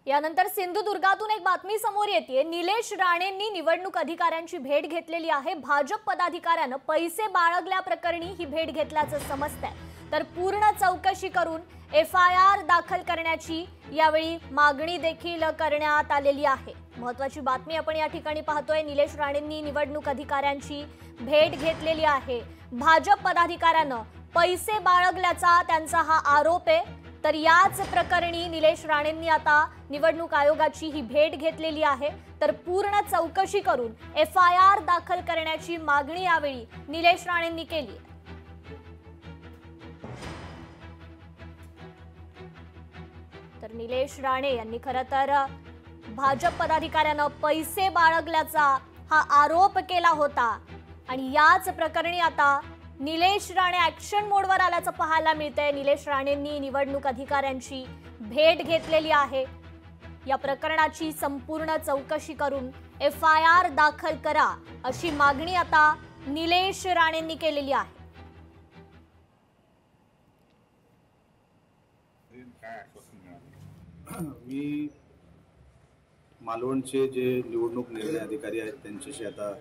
यानंतर सिंधुदुर्गातून एक बातमी समोर येते। निलेश राणेंनी निवडणूक अधिकाऱ्यांची भेट घेतलेली आहे। भाजप पदाधिकाऱ्यानं पैसे बाळगल्याप्रकरणी ही भेट घेतल्याचं समजतंय। तर पूर्ण चौकशी करून FIR दाखल करण्याची यावेळी मागणी देखील करण्यात आलेली आहे। महत्त्वाची बातमी आपण या ठिकाणी पाहतोय। निलेश राणेंनी निवडणूक अधिकाऱ्यांची भेट घेतलेली आहे। भाजप पदाधिकाऱ्यानं पैसे बाळगल्याचा त्यांचा हा आरोप आहे। तर याच प्रकरणी निलेश राणेंनी आता निवडणूक आयोगाची ही भेट घेतलेली आहे। तर पूर्ण चौकशी करून FIR दाखल करण्याची मागणी यावेळी निलेश राणेंनी केली आहे। तर निलेश राणे यांनी खरं तर भाजप पदाधिकाऱ्यांना पैसे बाळगल्याचा हा आरोप केला होता आणि याच प्रकरणी आता निलेश राणे ऍक्शन मोडवर आल्याचं पाहायला मिळतंय। निलेश राणेंनी निवडणूक अधिकाऱ्यांची भेट घेतलेली आहे। या प्रकरणाची संपूर्ण चौकशी करून FIR दाखल करा अशी मागणी आता निलेश राणेंनी केलेली आहे। मी मालवणचे जे निवडणूक निर्णय अधिकारी आहेत त्यांच्याशी आता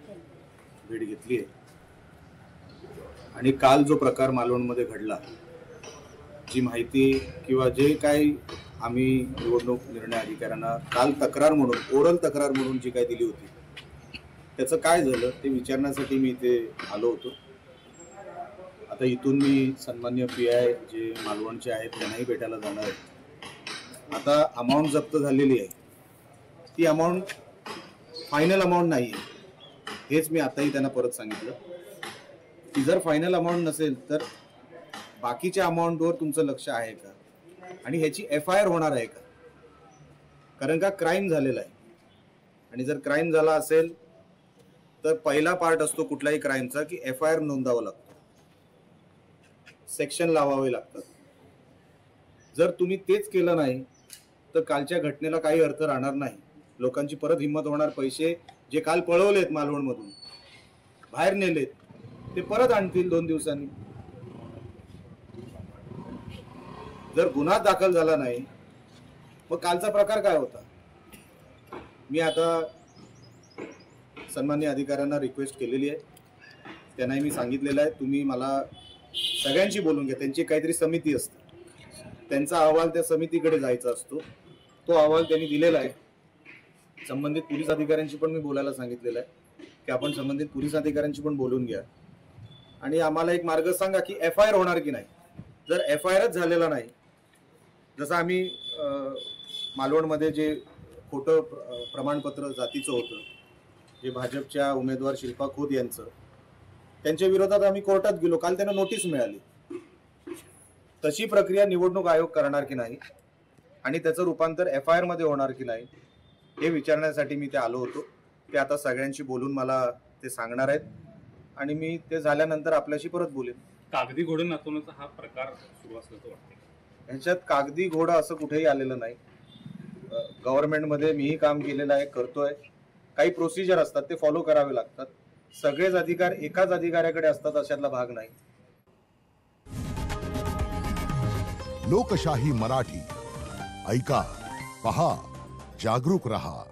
भेट घेतली आहे आणि काल जो प्रकार मालवणमध्ये घडला, जी माहिती किंवा जे काही आम्ही निवडणूक निर्णय अधिकाऱ्यांना काल तक्रार म्हणून ओरल तक्रार म्हणून जी काही दिली होती त्याचं काय झालं ते विचारण्यासाठी मी इथे आलो होतो। आता इथून मी सन्माननीय PI जे मालवणचे आहेत त्यांनाही भेटायला जाणार आहे। आता अमाऊंट जप्त झालेली आहे, ती अमाऊंट फायनल अमाऊंट नाही आहे, हेच मी आताही त्यांना परत सांगितलं की जर फायनल अमाऊंट नसेल तर बाकीच्या अमाऊंटवर तुमचं लक्ष आहे का आणि ह्याची FIR होणार आहे का, कारण का क्राईम झालेला आहे आणि जर क्राईम झाला असेल तर पहिला पार्ट असतो कुठल्याही क्राईमचा की FIR नोंदवावं लागतं, सेक्शन लावावे लागतात। जर तुम्ही तेच केलं नाही तर कालच्या घटनेला काही अर्थ राहणार नाही। लोकांची परत हिंमत होणार, पैसे जे काल पळवलेत मालवणमधून बाहेर नेलेत ते परत आणतील 2 दिवसांनी। जर गुन्हा दाखल झाला नाही मग कालचा प्रकार काय होता। मी आता सन्माननीय अधिकाऱ्यांना रिक्वेस्ट केलेली आहे, त्यांनाही मी सांगितलेलं आहे तुम्ही मला सगळ्यांशी बोलून घ्या। त्यांची काहीतरी समिती असते, त्यांचा अहवाल त्या समितीकडे जायचा असतो, तो अहवाल त्यांनी दिलेला आहे। संबंधित पोलीस अधिकाऱ्यांशी पण मी बोलायला सांगितलेलं आहे की आपण संबंधित पोलीस अधिकाऱ्यांशी पण बोलून घ्या आणि आम्हाला एक मार्ग सांगा की FIR होणार की नाही। जर FIRच झालेला नाही, जसं आम्ही मालवणमध्ये जे खोटं प्रमाणपत्र जातीचं होतं, जे भाजपच्या उमेदवार शिल्पा खोत यांचं, त्यांच्या विरोधात आम्ही कोर्टात गेलो, काल त्यांना नोटीस मिळाली। तशी प्रक्रिया निवडणूक आयोग करणार की नाही आणि त्याचं रूपांतर FIR मध्ये होणार की नाही हे विचारण्यासाठी मी ते आलो होतो। ते आता सगळ्यांशी बोलून मला ते सांगणार आहेत आणि मी ते झाल्यानंतर आपल्याशी परत बोलेन। कागदी घोडे नाचवण्याचा हा प्रकार सुरू असल्याचं वाटतं। ह्याच्यात कागदी घोडा असं कुठेही आलेलं नाही। गव्हर्नमेंटमध्ये मीही काम केलेलं आहे, करतोय। काही प्रोसिजर असतात ते फॉलो करावे लागतात। सगळेच अधिकार एकाच अधिकाऱ्याकडे असतात अशातला भाग नाही। लोकशाही मराठी ऐका, पहा, जागरूक रहा।